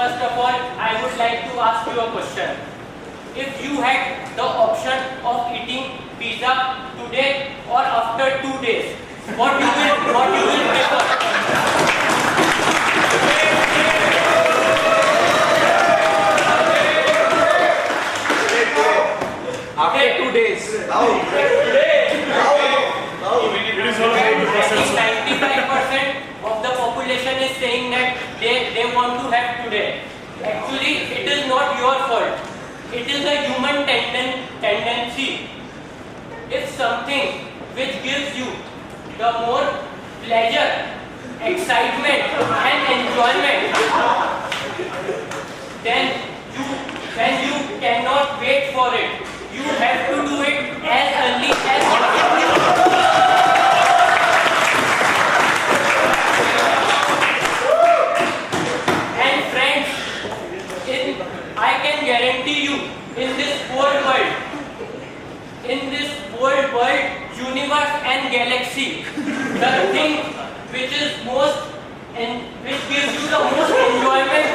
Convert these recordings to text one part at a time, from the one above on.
first of all, I would like to ask you a question. If you had the option of eating pizza today or after 2 days, what you will prefer? After 2 days. I think 95% of the population is saying that they want to have today. Actually, it is not your fault. It is a human tendency. If something which gives you the more pleasure, excitement and enjoyment, then you cannot wait for it. You have to do it as early as possible. And friends, I can guarantee you, in this whole world, universe and galaxy, the thing which is which gives you the most enjoyment,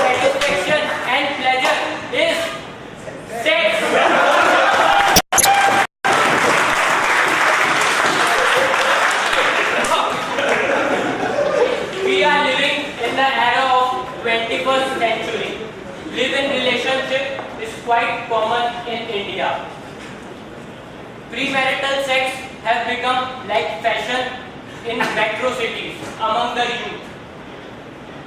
satisfaction and pleasure is sex. We are living in the era of 21st century. Live-in relationship is quite common in India. Premarital sex has become like fashion in metro cities among the youth.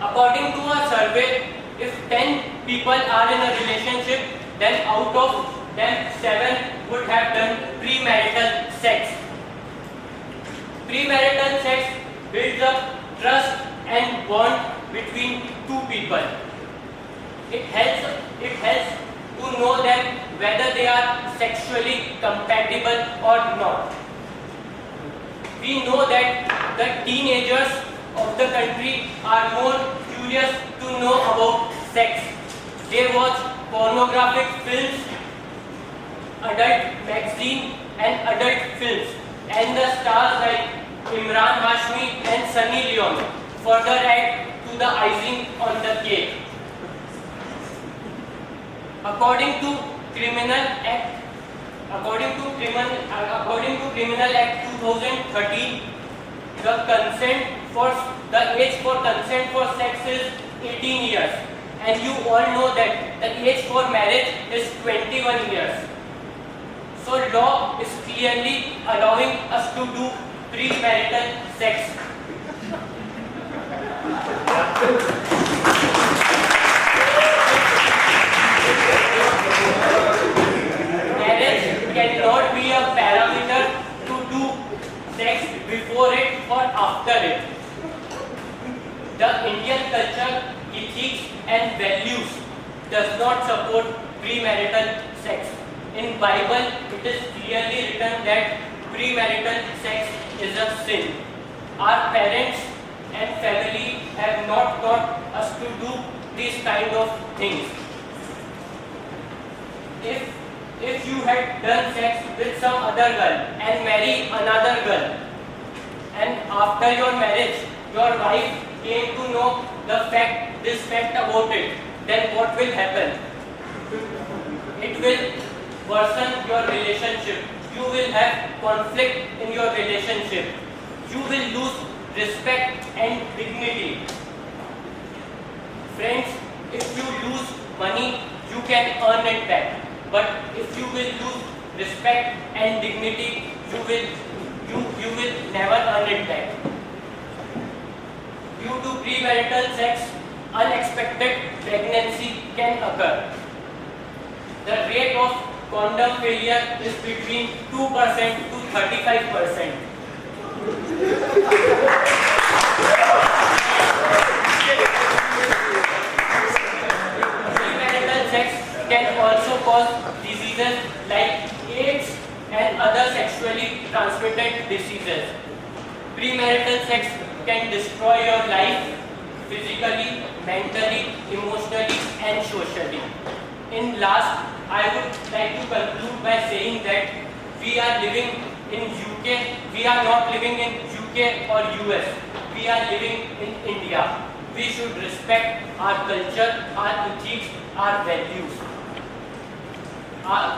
According to a survey, if 10 people are in a relationship, then out of them 7 would have done premarital sex. Premarital sex builds up trust and bond between two people. It helps to know them whether they are sexually compatible or not. We know that the teenagers of the country are more curious to know about sex. They watch pornographic films, adult magazine and adult films, and the stars like Imran Hashmi and Sunny Leone further add to the icing on the cake. According to Criminal Act 2013, the age for consent for sex is 18 years, and you all know that the age for marriage is 21 years. So law is clearly allowing us to do premarital sex. Marriage cannot be a parameter to do sex before it or after it. The Indian culture, ethics and values does not support premarital sex. In Bible, it is clearly written that premarital sex is a sin. Our parents and family have not taught us to do these kind of things. If you had done sex with some other girl and marry another girl, and after your marriage your wife came to know this fact about it, then what will happen? It will worsen your relationship. You will have conflict in your relationship. You will lose respect and dignity. Friends, if you lose money, you can earn it back. But if you will lose respect and dignity, you will never earn it back. Due to premarital sex, unexpected pregnancy can occur. The rate of condom failure is between 2% to 35%. Premarital sex can also cause diseases like AIDS and other sexually transmitted diseases. Premarital sex can destroy your life physically, mentally, emotionally and socially. In last, I would like to conclude by saying that we are living in UK, we are not living in UK or US, we are living in India. we should respect our culture, our ethics, our values.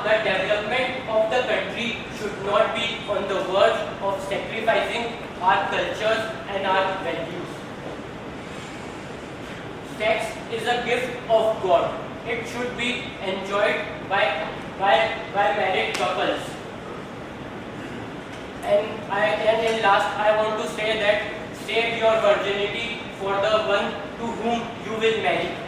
The development of the country should not be on the verge of sacrificing our cultures and our values. Sex is a gift of God. It should be enjoyed by married couples. And in last, I want to say that save your virginity for the one to whom you will marry.